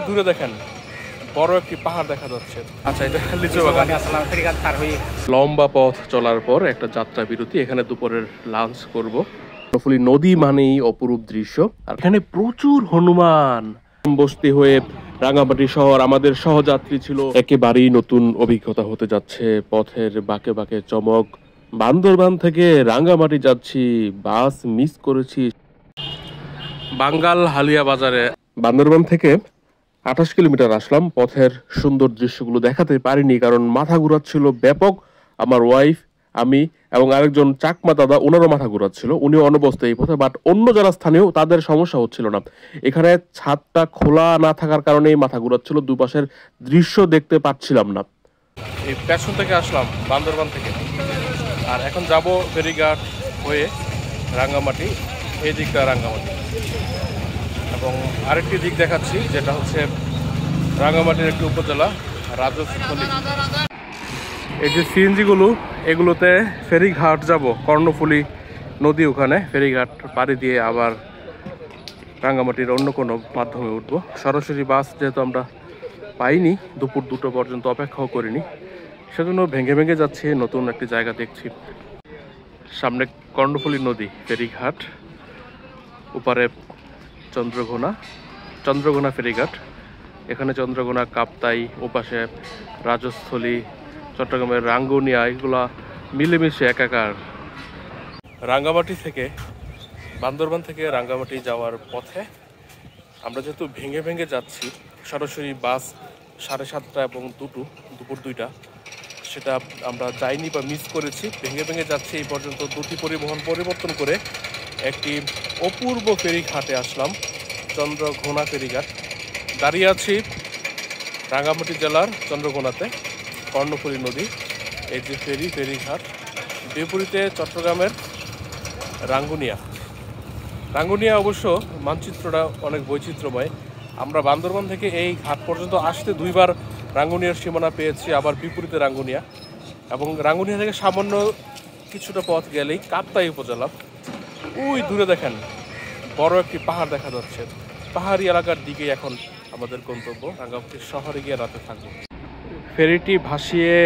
দূরে দেখেন বড় একটি পাহাড় দেখা যাচ্ছে। আচ্ছা, এটা লিচু বাগান। লম্বা পথ চলার পর একটা যাত্রা বিরতি, এখানে দুপুরের লাঞ্চ করব। কর্ণফুলী নদী মানেই অপরূপ দৃশ্য, আর এখানে প্রচুর হনুমান। বস্তি হয়ে রাঙ্গামাটি শহর আমাদের সহযাত্রী ছিল, একেবারেই নতুন অভিজ্ঞতা হতে যাচ্ছে। পথের বাঁকে বাঁকে চমক। বান্দরবান থেকে রাঙ্গামাটি যাচ্ছি, বাস মিস করেছি। বাঙ্গাল হালিয়া বাজারে বান্দরবান থেকে 28 কিলোমিটার আসলাম। পথের সুন্দর দৃশ্যগুলো দেখাতে পারিনি, কারণ মাথা ঘুরাচ্ছিল ব্যাপক। আমার ওয়াইফ, আমি এবং আরেকজন চাকমা দাদা, ওনারও মাথা ঘুরাচ্ছিল, উনিও অনবস্ত এই পথে। বাট অন্য যারা স্থানীয় তাদের সমস্যা হচ্ছিল না। এখানে ছাদটা খোলা না থাকার কারণেই মাথা ঘুরাচ্ছিল, দুপাশের দৃশ্য দেখতে পাচ্ছিলাম না। এই পেছন থেকে আসলাম বান্দরবান থেকে, আর এখন যাব ফেরিঘাট হয়ে রাঙ্গামাটি। এই দিকটা রাঙ্গামাটি, এবং আরেকটি দিক দেখাচ্ছি যেটা হচ্ছে রাঙ্গামাটির একটি উপজেলা রাজস্থলী। এই যে সিএনজিগুলো, এগুলোতে ফেরিঘাট যাব, কর্ণফুলী নদী, ওখানে ফেরিঘাট পাড়ি দিয়ে আবার রাঙ্গামাটির অন্য কোনো মাধ্যমে উঠবো। সরাসরি বাস যেহেতু আমরা পাইনি, দুপুর 2টো পর্যন্ত অপেক্ষাও করিনি, সেজন্য ভেঙে ভেঙে যাচ্ছি, নতুন একটি জায়গা দেখছি। সামনে কর্ণফুলী নদী, ফেরিঘাট, ওপারে চন্দ্রঘোনা ফেরিঘাট। এখানে চন্দ্রঘোনা, কাপ্তাই, ওপাশে রাজস্থলী, চট্টগ্রামের রাঙ্গুনিয়া, এগুলা মিলেমিশে একাকার। রাঙ্গামাটি থেকে, বান্দরবান থেকে রাঙ্গামাটি যাওয়ার পথে আমরা যেহেতু ভেঙে ভেঙে যাচ্ছি, সরাসরি বাস 7:30 এবং দুপুর 2টা, সেটা আমরা যাইনি বা মিস করেছি। ভেঙে ভেঙে যাচ্ছি এই পর্যন্ত। দুটি পরিবহন পরিবর্তন করে একটি অপূর্ব ফেরিঘাটে আসলাম, চন্দ্রঘোনা ফেরিঘাট। দাঁড়িয়ে আছি রাঙ্গামাটি জেলার চন্দ্রঘোনাতে, কর্ণফুলী নদী। এই যে ফেরিঘাট, বিপরীতে চট্টগ্রামের রাঙ্গুনিয়া। অবশ্য মানচিত্রটা অনেক বৈচিত্র্যময়। আমরা বান্দরবান থেকে এই ঘাট পর্যন্ত আসতে 2বার রাঙ্গুনিয়ার সীমানা পেয়েছি, আবার বিপরীতে রাঙ্গুনিয়া। এবং রাঙ্গুনিয়া থেকে সামান্য কিছুটা পথ গেলেই কাপ্তাই উপজেলা। ওই দূরে দেখেন বড় একটি পাহাড় দেখা যাচ্ছে। পাহাড়ি এলাকার দিকে এখন আমাদের গন্তব্য। রাঙ্গামাটি শহরে গিয়ে রাতে থাকবো। ফেরিটি ভাসিয়ে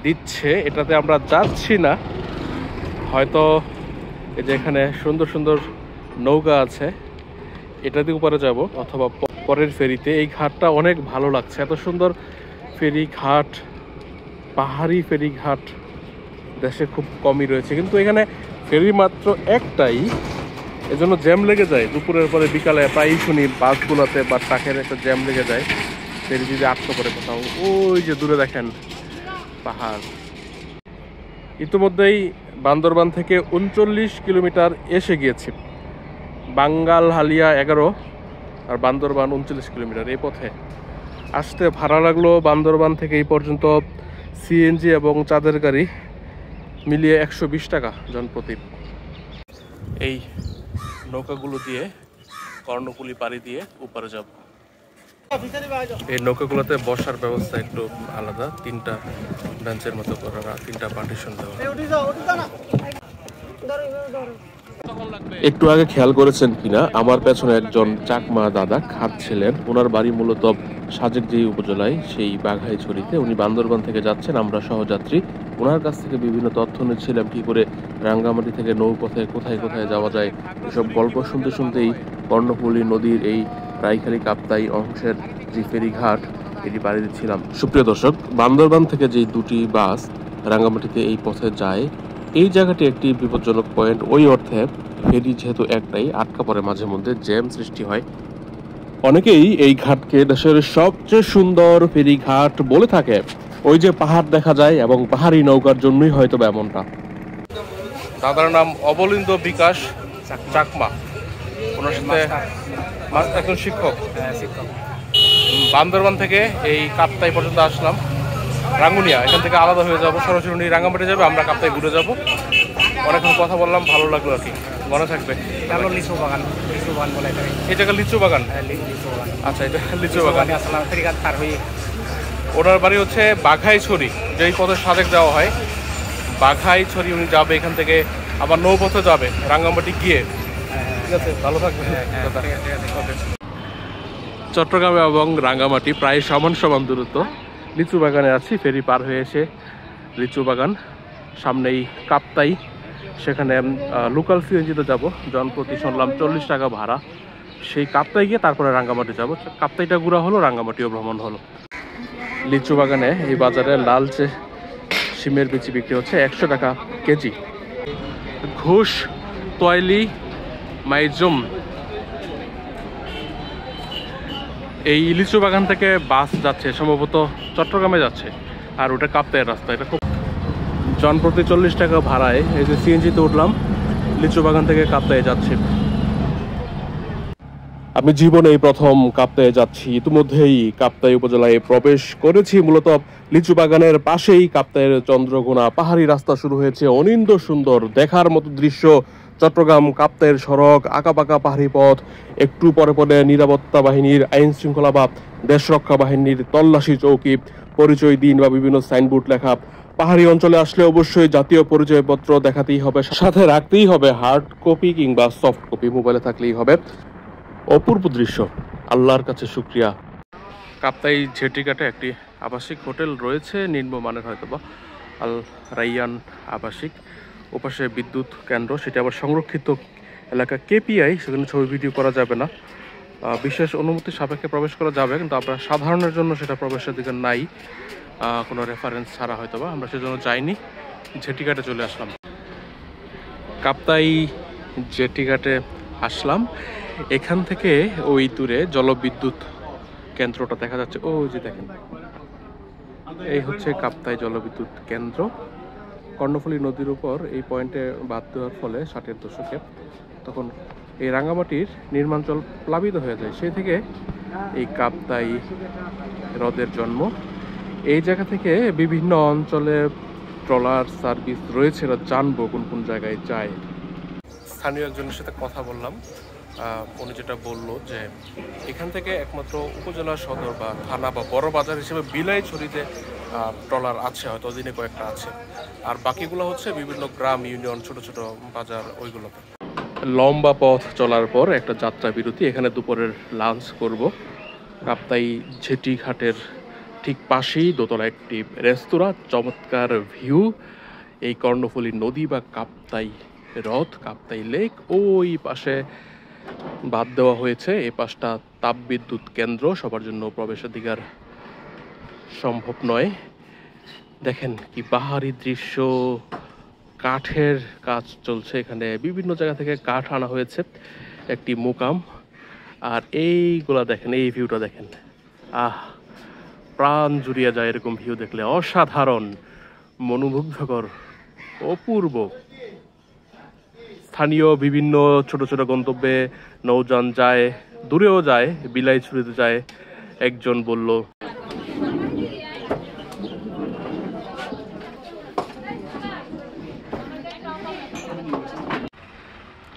দিচ্ছে, এটাতে আমরা যাচ্ছি না। হয়তো এই যে এখানে সুন্দর সুন্দর নৌকা আছে, এটা দিয়ে উপরে যাব, অথবা পরের ফেরিতে। এই ঘাটটা অনেক ভালো লাগছে, এত সুন্দর ফেরিঘাট, পাহাড়ি ফেরিঘাট দেশে খুব কমই রয়েছে। কিন্তু এখানে ফেরি মাত্র একটাই, এজন্য জ্যাম লেগে যায়। দুপুরের পরে বিকালে প্রায়ই শুনি বাসগুলোতে বা ট্রাকের একটা জ্যাম লেগে যায়, ফেরি যদি আটকে পড়ে কোথাও। ওই যে দূরে দেখেন পাহাড়। ইতিমধ্যেই বান্দরবান থেকে 39 কিলোমিটার এসে গিয়েছি। বাঙ্গাল হালিয়া 11 আর বান্দরবান 39 কিলোমিটার। এই পথে আসতে ভাড়া লাগলো বান্দরবান থেকে এই পর্যন্ত সিএনজি এবং চাঁদের গাড়ি মিলিয়ে 120 টাকা জনপ্রতি। এই নৌকাগুলো দিয়ে কর্ণফুলী পাড়ি দিয়ে উপরে যাব। এই নৌকাগুলোতে বসার ব্যবস্থা একটু আলাদা, 3টা বেঞ্চের মতো করা, 3টা পার্টিশন দেওয়া। একটু আগে খেয়াল করেছেন কিনা, আমার পেছনে একজন চাকমা দাদা খাচ্ছিলেন। ওনার বাড়ি মূলত সাজেক যে উপজেলায়, সেই বাঘাইছড়িতে। উনি বান্দরবান থেকে যাচ্ছেন, আমরা সহযাত্রী। ওনার কাছ থেকে বিভিন্ন তথ্য নিচ্ছিলাম, কি করে রাঙ্গামাটি থেকে নৌপথে কোথায় কোথায় যাওয়া যায়। এসব গল্প শুনতে শুনতেই কর্ণফুলী নদীর এই রাইখালি কাপ্তাই অংশের যে ফেরিঘাট, এটি পাড়ি দিচ্ছিলাম। সুপ্রিয় দর্শক, বান্দরবান থেকে যে 2টি বাস রাঙ্গামাটিতে এই পথে যায়, এই জায়গাটি একটি বিপজ্জনক পয়েন্ট। ওই অর্থে ফেরি যেহেতু একটাই, আটকা পড়ে, মাঝে মধ্যে জ্যাম সৃষ্টি হয়। অনেকেই এই ঘাটকে দেশের সবচেয়ে সুন্দর ফেরিঘাট বলে থাকে। ওই যে পাহাড় দেখা যায়, এবং পাহাড়ি নৌকার জন্যই হয়তো এমনটা। দাদার নাম অবলিন্দ বিকাশ চাকমা, ওনার সাথে একজন শিক্ষক। বান্দরবান থেকে এই কাপ্তাই পর্যন্ত আসলাম, রাঙ্গুনিয়া। এখান থেকে আলাদা হয়ে যাবো, সরাসরি উনি রাঙ্গামাটি যাবে, আমরা কাপ্তাই ঘুরে যাবো। অনেকক্ষণ কথা বললাম, ভালো লাগলো আর কি। মনে থাকবে লিচু বাগান বলে এই জায়গা লিচু বাগান। আচ্ছা, এটা লিচু বাগান। ওনার বাড়ি হচ্ছে বাঘাইছড়ি, যেই পথে সাজেক যাওয়া হয়, বাঘাইছড়ি। উনি যাবে এখান থেকে, আবার নৌপথে যাবে রাঙ্গামাটি গিয়ে। ঠিক আছে, ভালো থাকবে। চট্টগ্রাম এবং রাঙ্গামাটি প্রায় সমান সমান দূরত্ব। লিচু বাগানে আছি, ফেরি পার হয়ে এসে লিচু বাগান, সামনেই কাপ্তাই, সেখানে লোকাল সিএনজিতে যাব। জনপ্রতি শুনলাম 40 টাকা ভাড়া। সেই কাপ্তাই গিয়ে তারপরে রাঙ্গামাটি যাব। কাপ্তাইটা ঘোরা হলো, রাঙ্গামাটিও ভ্রমণ হলো। লিচু বাগানে এই বাজারে লালচে শিমের বিচি বিক্রি হচ্ছে 100 টাকা কেজি। ঘোষ তয়লি মাইজুম, এই লিচু বাগান থেকে বাস যাচ্ছে, সম্ভবত চট্টগ্রামে যাচ্ছে, আর ওটা কাপ্তাইয়ের রাস্তা। এটা খুব জনপ্রতি 40 টাকা ভাড়ায় এই যে সিএনজিতে উঠলাম, লিচু বাগান থেকে কাপ্তাইয়ে যাচ্ছি। আমি জীবনে এই প্রথম কাপ্তাইয়ে যাচ্ছি। ইতিমধ্যেই কাপ্তাই উপজেলায় প্রবেশ করেছি। মূলত লিচু বাগানের পাশেই কাপ্তাইয়ের চন্দ্রঘোনা পাহাড়ি রাস্তা শুরু হয়েছে। অনিন্দ্য সুন্দর দেখার মতো দৃশ্য। চট্টগ্রাম কাপ্তাইয়ের সড়ক, আঁকাবাঁকা পাহাড়ি পথ, একটু পরে পরে নিরাপত্তা বাহিনীর, আইন শৃঙ্খলা বা দেশ রক্ষা বাহিনীর তল্লাশি চৌকি, পরিচয় দিন বা বিভিন্ন সাইনবোর্ড লেখা। পাহাড়ি অঞ্চলে আসলে অবশ্যই জাতীয় পরিচয়পত্র দেখাতেই হবে, সাথে রাখতেই হবে হার্ড কপি কিংবা সফট কপি, মোবাইলে থাকলেই হবে। অপূর্ব দৃশ্য, আল্লাহর কাছে শুকরিয়া। কাপ্তাই ঝেটিঘাটে একটি আবাসিক হোটেল রয়েছে, নিম্নমানের হয়তোবা, আল রাইয়ান আবাসিক। ওপাশে বিদ্যুৎ কেন্দ্র, সেটা আবার সংরক্ষিত এলাকা কেপিআই, সেখানে ছবি ভিডিও করা যাবে না। বিশেষ অনুমতি সাপেক্ষে প্রবেশ করা যাবে, কিন্তু আমরা সাধারণের জন্য সেটা প্রবেশের দিকে নাই, কোনো রেফারেন্স ছাড়া হয়তোবা। আমরা সেজন্য যাইনি, ঝেটিঘাটে চলে আসলাম। কাপ্তাই জেটিঘাটে আসলাম। এখান থেকে ওই দূরে জলবিদ্যুৎ কেন্দ্রটা দেখা যাচ্ছে, ওই যে দেখেন, এই হচ্ছে কাপ্তাই জলবিদ্যুৎ কেন্দ্র। কর্ণফুলী নদীর উপর এই পয়েন্টে বাঁধ দেওয়ার ফলে 60-এর দশকে তখন এই রাঙ্গামাটির নির্মাঞ্চল প্লাবিত হয়ে যায়। সেই থেকে এই কাপ্তাই হ্রদের জন্ম। এই জায়গা থেকে বিভিন্ন অঞ্চলে ট্রলার সার্ভিস রয়েছে, জানবো কোন কোন জায়গায় যায়। স্থানীয় একজনের সাথে কথা বললাম, উনি যেটা বললো যে এখান থেকে একমাত্র উপজেলা সদর বা থানা বা বড় বাজার হিসেবে বিলাইছড়িতে ট্রলার আছে, হয়তো দিনে কয়েকটা আছে, আর বাকিগুলো হচ্ছে বিভিন্ন গ্রাম, ইউনিয়ন, ছোট ছোট বাজার, ওইগুলোতে। লম্বা পথ চলার পর একটা যাত্রা বিরতি, এখানে দুপুরের লাঞ্চ করব। কাপ্তাই ঝেটিঘাটের ঠিক পাশেই দোতলা একটি রেস্তোরাঁ, চমৎকার ভিউ, এই কর্ণফুলী নদী বা কাপ্তাই হ্রদ, কাপ্তাই লেক। ওই পাশে বাদ দেওয়া হয়েছে, এই পাশটা তাপবিদ্যুৎ কেন্দ্র, সবার জন্য প্রবেশাধিকার সম্ভব নয়। দেখেন কি পাহাড়ি দৃশ্য, কাঠের কাজ চলছে এখানে, বিভিন্ন জায়গা থেকে কাঠ আনা হয়েছে, একটি মোকাম। আর এইগুলা দেখেন, এই ভিউটা দেখেন, প্রাণ জুড়িয়ে যায় এরকম ভিউ দেখলে। অসাধারণ, মনোমুগ্ধকর, অপূর্ব। স্থানীয় বিভিন্ন ছোট ছোট গন্তব্যে নৌযান যায়, দূরেও যায়, বিলাইছড়িতে যায়। একজন বলল,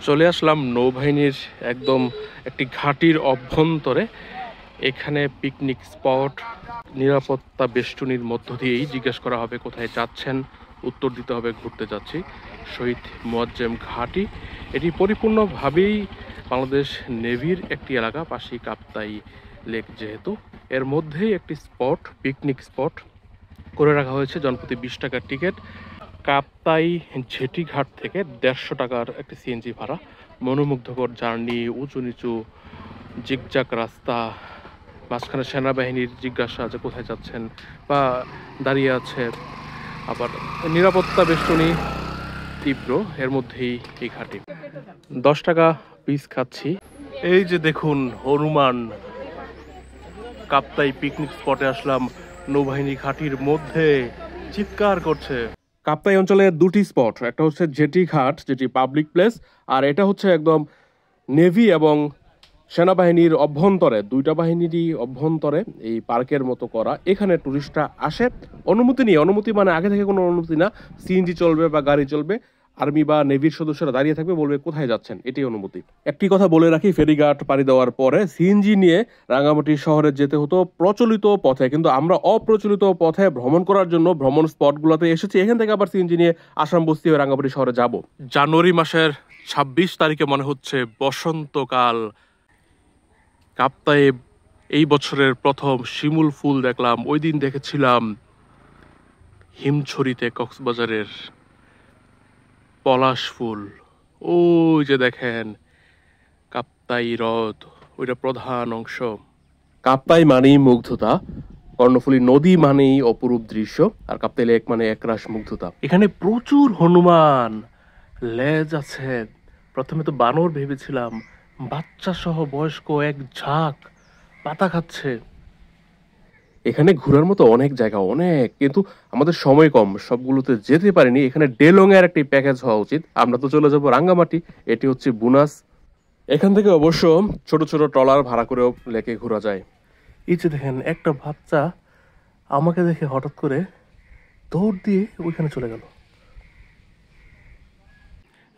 চলে আসলাম নৌবাহিনীর একদম একটি ঘাটির অভ্যন্তরে। এখানে পিকনিক স্পট, নিরাপত্তা বেষ্টনীর মধ্য দিয়েই জিজ্ঞেস করা হবে কোথায় যাচ্ছেন, উত্তর দিতে হবে ঘুরতে যাচ্ছি শহীদ মোয়াজ্জেম ঘাটি। এটি পরিপূর্ণভাবেই বাংলাদেশ নেভির একটি এলাকা, পাশেই কাপ্তাই লেক, যেহেতু এর মধ্যেই একটি স্পট, পিকনিক স্পট করে রাখা হয়েছে। জনপ্রতি 20 টাকার টিকিট। কাপ্তাই ঝেটিঘাট থেকে 150 টাকার একটি সিএনজি ভাড়া। মনোমুগ্ধকর জার্নি, উঁচু নিচু জিগজাগ রাস্তা, মাঝখানে সেনাবাহিনীর জিজ্ঞাসা যে কোথায় যাচ্ছেন বা দাঁড়িয়ে আছে, আবার নিরাপত্তা বেষ্টনী তীব্র, এর মধ্যেই এই ঘাটি। 10 টাকা পিস খাচ্ছি। এই যে দেখুন হনুমান, কাপ্তাই পিকনিক স্পটে আসলাম, নৌবাহিনী ঘাটির মধ্যে চিৎকার করছে। কাপ্তাই অঞ্চলে দুটি স্পট, একটা হচ্ছে জেটিঘাট, যেটি পাবলিক প্লেস, আর এটা হচ্ছে একদম নেভি এবং সেনাবাহিনীর অভ্যন্তরে, দুইটা বাহিনীরই অভ্যন্তরে এই পার্কের মতো করা। এখানে টুরিস্টরা আসে অনুমতি নিয়ে, অনুমতি মানে আগে থেকে কোনো অনুমতি না, সিএনজি চলবে বা গাড়ি চলবে, আর্মি বা নেভির সদস্যরা দাঁড়িয়ে থাকবে, বলবে কোথায় যাচ্ছেন, এটাই অনুমতি। একটি কথা বলে রাখি, ফেরিঘাট পাড়ি দেওয়ার পরে সিএনজি নিয়ে রাঙ্গামাটি শহরে যেতে হতো প্রচলিত পথে, কিন্তু আমরা অপ্রচলিত পথে ভ্রমণ করার জন্য ভ্রমণ স্পটগুলোতে এসেছি। এখান থেকে আবার সিএনজি নিয়ে আসাম বস্তি হয়ে রাঙ্গামাটি শহরে যাব। জানুয়ারি মাসের 26 তারিখে মনে হচ্ছে বসন্তকাল। কাপ্তাই এই বছরের প্রথম শিমুল ফুল দেখলাম। ওই দিন দেখেছিলাম হিমছড়িতে কক্সবাজারের পলাশ ফুল। ওই যে দেখেন কাপ্তাই হ্রদ, ওইটা প্রধান অংশ। কাপ্তাই মানেই মুগ্ধতা, কর্ণফুলী নদী মানেই অপরূপ দৃশ্য, আর কাপ্তাই লেক মানে একরাশ মুগ্ধতা। এখানে প্রচুর হনুমান, লেজ আছে। প্রথমে তো বানর ভেবেছিলাম, বাচ্চা সহ বয়স্ক এক ঝাঁক পাতা খাচ্ছে। এখানে ঘোরার মতো অনেক জায়গা, অনেক, কিন্তু আমাদের সময় কম, সবগুলোতে যেতে পারিনি। এখানে ডেলং এর একটি প্যাকেজ হওয়া উচিত। আমরা তো চলে যাব রাঙ্গামাটি, এটি হচ্ছে বুনাস। এখান থেকে অবশ্য ছোট ছোট ট্রলার ভাড়া করেও লেকে ঘোরা যায়। এই যে দেখেন একটা বাচ্চা আমাকে দেখে হঠাৎ করে দৌড় দিয়ে ওইখানে চলে গেল।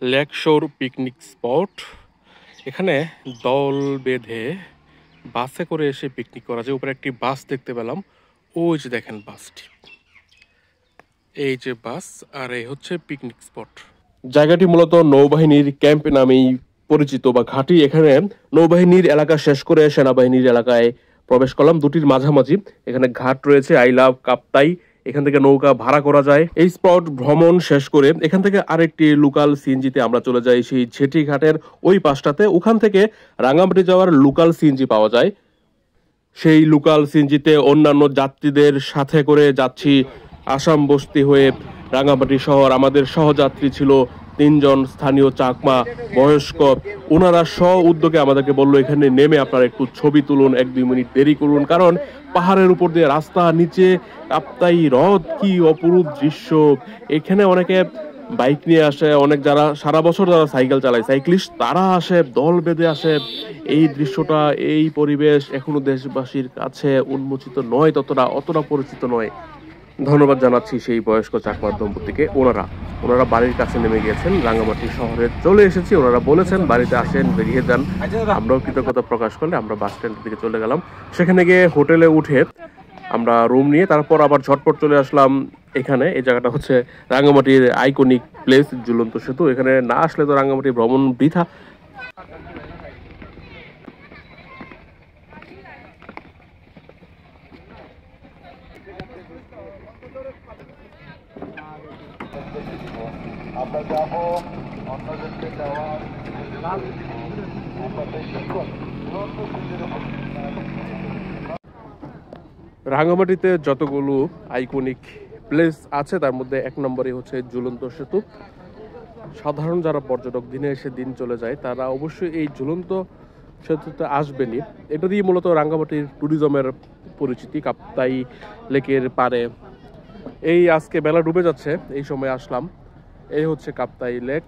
লেক শোর পিকনিক স্পট, এখানে দল বেঁধে বাসে করে এসে পিকনিক করা যায়। উপরে একটি বাস দেখতে পেলাম, ওই যে দেখেন বাসটি, এই যে বাস, আর এই হচ্ছে পিকনিক স্পট। জায়গাটি মূলত নৌবাহিনীর ক্যাম্প নামেই পরিচিত বা ঘাঁটি। এখানে নৌবাহিনীর এলাকা শেষ করে সেনাবাহিনীর এলাকায় প্রবেশ করলাম, দুটির মাঝামাঝি। এখানে ঘাট রয়েছে আই লাভ কাপ্তাই, এখান থেকে নৌকা ভাড়া করা যায়। এই স্পট ভ্রমণ শেষ করে এখান থেকে আরেকটি লোকাল সিএনজিতে আমরা চলে যাই সেই ঝেটি ঘাটের ওই পাশটাতে। ওখান থেকে রাঙ্গামাটি যাওয়ার লোকাল সিএনজি পাওয়া যায়। সেই লোকাল সিএনজিতে অন্যান্য যাত্রীদের সাথে করে যাচ্ছি আসাম বস্তি হয়ে রাঙ্গামাটি শহর। আমাদের সহযাত্রী ছিল 3 জন স্থানীয় চাকমা বয়স্ক। ওনারা উদ্যোগে আমাদেরকে বললো এখানে নেমে আপনারা একটু ছবি তুলুন, 1-2 মিনিট দেরি করুন, কারণ পাহাড়ের উপর দিয়ে রাস্তা, নিচে কাপ্তাই হ্রদ, কি অপরূপ দৃশ্য। এখানে অনেকে বাইক নিয়ে আসে, অনেক যারা সারা বছর যারা সাইকেল চালায়, সাইক্লিস্ট, তারা আসে, দল বেঁধে আসে। এই দৃশ্যটা, এই পরিবেশ এখনো দেশবাসীর কাছে উন্মোচিত নয়, অতটা পরিচিত নয়। ধন্যবাদ জানাচ্ছি সেই বয়স্ক চাকমা দম্পতিকে। ওনারা বাড়ির কাছে নেমে গিয়েছেন, রাঙ্গামাটি শহরে চলে এসেছি। ওনারা বলেছেন বাড়িতে আসেন, বেরিয়ে যান। আমরাও কৃতজ্ঞতা প্রকাশ করলে আমরা বাস স্ট্যান্ডের দিকে চলে গেলাম। সেখানে গিয়ে হোটেলে উঠে আমরা রুম নিয়ে তারপর আবার ঝটপট চলে আসলাম এখানে। এই জায়গাটা হচ্ছে রাঙ্গামাটির আইকনিক প্লেস, ঝুলন্ত সেতু। এখানে না আসলে তো রাঙ্গামাটি ভ্রমণ বৃথা। আমরা যাবো অন্যদেরকে যাওয়ার রাঙ্গামাটিতে যতগুলো আইকনিক প্লেস আছে তার মধ্যে 1 নম্বরে হচ্ছে ঝুলন্ত সেতু। সাধারণ যারা পর্যটক দিনে এসে দিন চলে যায় তারা অবশ্যই এই ঝুলন্ত সেতুতে আসবেনই। এটা দিয়ে মূলত রাঙ্গামাটির ট্যুরিজমের পরিচিতি। কাপ্তাই লেকের পারে এই আজকে বেলা ডুবে যাচ্ছে, এই সময় আসলাম। এই হচ্ছে কাপ্তাই লেক।